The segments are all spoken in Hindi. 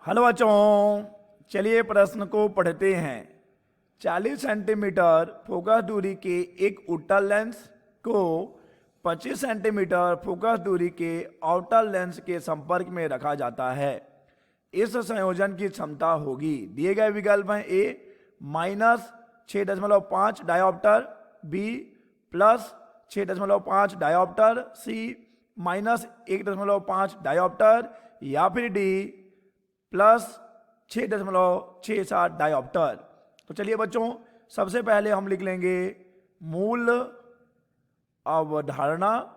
हेलो बच्चों, चलिए प्रश्न को पढ़ते हैं। 40 सेंटीमीटर फोकस दूरी के एक उत्तल लेंस को 25 सेंटीमीटर फोकस दूरी के आउटर लेंस के संपर्क में रखा जाता है। इस संयोजन की क्षमता होगी, दिए गए विकल्प हैं ए -6.5 डायोप्टर, बी +6.5 डायोप्टर, सी -1.5 डायोप्टर या फिर डी +6.67 डायोप्टर। तो चलिए बच्चों, सबसे पहले हम लिख लेंगे मूल अवधारणा,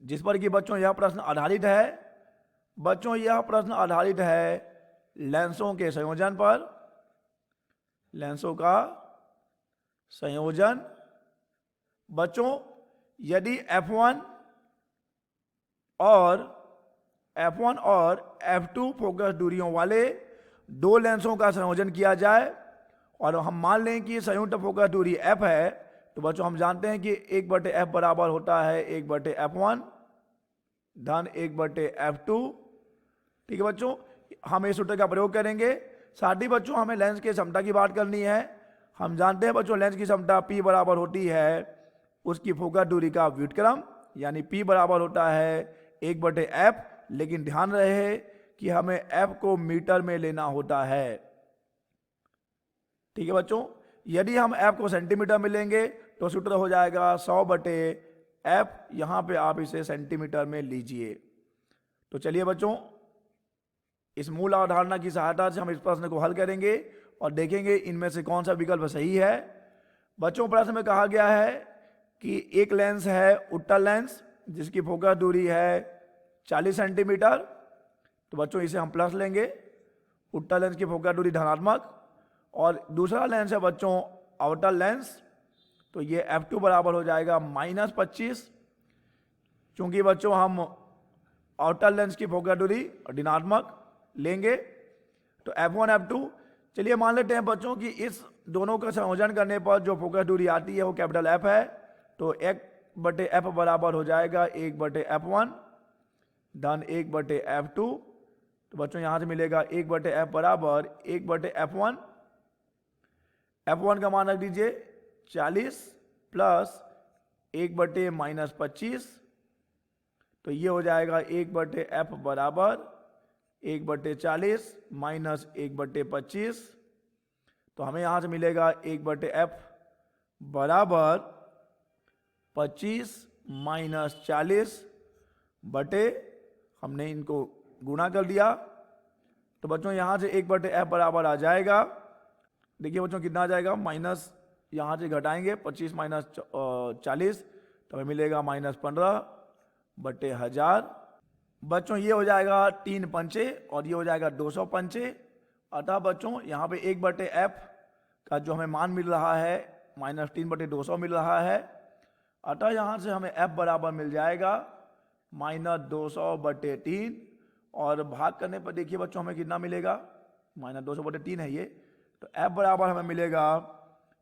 जिस पर कि बच्चों यह प्रश्न आधारित है। बच्चों यह प्रश्न आधारित है लेंसों के संयोजन पर। लेंसों का संयोजन। बच्चों यदि F1 और F2 फोकस दूरियों वाले दो लेंसों का संयोजन किया जाए और हम मान लें कि संयुक्त फोकस दूरी F है, तो बच्चों हम जानते हैं कि 1/F बराबर होता है 1/F1 धन 1/F2। ठीक है बच्चों, हम इस सूत्र का प्रयोग करेंगे। साथ ही बच्चों हमें लेंस की क्षमता की बात करनी है। हम जानते हैं बच्चों लेंस की क्षमता P बराबर होती है उसकी फोकस दूरी का व्युत्क्रम, यानी P बराबर होता है 1/F। लेकिन ध्यान रहे कि हमें F को मीटर में लेना होता है। ठीक है बच्चों, यदि हम F को सेंटीमीटर में लेंगे तो सूत्र हो जाएगा 100/F। यहां पे आप इसे सेंटीमीटर में लीजिए। तो चलिए बच्चों, इस मूल अवधारणा की सहायता से हम इस प्रश्न को हल करेंगे और देखेंगे इनमें से कौन सा विकल्प सही है। बच्चों प्रश्न में कहा गया है कि एक लेंस है उत्तल लेंस जिसकी फोकस दूरी है 40 सेंटीमीटर। तो बच्चों इसे हम प्लस लेंगे, उत्तल लेंस की फोकस दूरी धनात्मक। और दूसरा लेंस है बच्चों आउटर लेंस, तो ये F2 बराबर हो जाएगा -25। चूंकि बच्चों हम आउटर लेंस की फोकस दूरी ऋणात्मक लेंगे तो F1 F2। चलिए मान लेते हैं बच्चों कि इस दोनों का संयोजन करने पर जो फोकस दूरी आती है वो कैपिटल F है, तो 1/F बराबर हो जाएगा 1/F1 धन 1/F2। तो बच्चों यहां से मिलेगा 1/F बराबर 1/F1। F1 का मान रख दीजिए 40 प्लस 1/-25, तो ये हो जाएगा 1/F बराबर 1/40 माइनस 1/25। तो हमें यहां से मिलेगा 1/F बराबर 25 माइनस 40 बटे, हमने इनको गुणा कर दिया। तो बच्चों यहां से 1/F बराबर आ जाएगा, देखिए बच्चों कितना आ जाएगा, माइनस यहां से घटाएंगे 25 माइनस 40 तो हमें मिलेगा -15/1000। बच्चों ये हो जाएगा 3 पंचे और ये हो जाएगा 200 पंचे। अतः बच्चों यहाँ पे 1/F का जो हमें मान मिल रहा है -3/200 मिल रहा है। अतः यहाँ से हमें F बराबर मिल जाएगा -200/3। और भाग करने पर देखिए बच्चों हमें कितना मिलेगा, -200/3 है ये, तो F बराबर हमें मिलेगा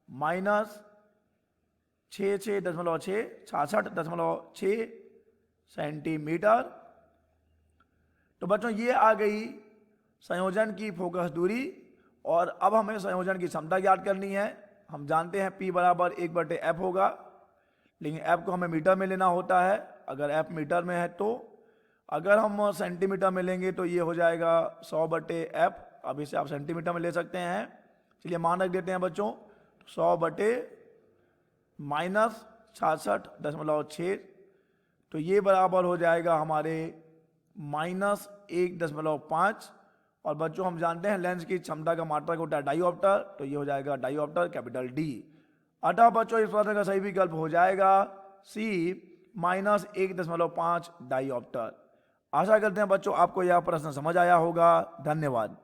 -66.6 सेंटीमीटर। तो बच्चों ये आ गई संयोजन की फोकस दूरी। और अब हमें संयोजन की क्षमता ज्ञात करनी है। हम जानते हैं P बराबर 1/F होगा, लेकिन F को हमें मीटर में लेना होता है। अगर F मीटर में है तो, अगर हम सेंटीमीटर में लेंगे तो ये हो जाएगा 100/F। अब इसे आप सेंटीमीटर में ले सकते हैं। चलिए मान रख देते हैं बच्चों 100/-66.6, तो ये बराबर हो जाएगा हमारे -1.5। और बच्चों हम जानते हैं लेंस की क्षमता का मात्रक होता है डायोप्टर, तो ये हो जाएगा डायोप्टर कैपिटल D। अतः बच्चों इस प्रश्न का सही विकल्प हो जाएगा C -1.5 डायोप्टर। आशा करते हैं बच्चों आपको यह प्रश्न समझ आया होगा। धन्यवाद।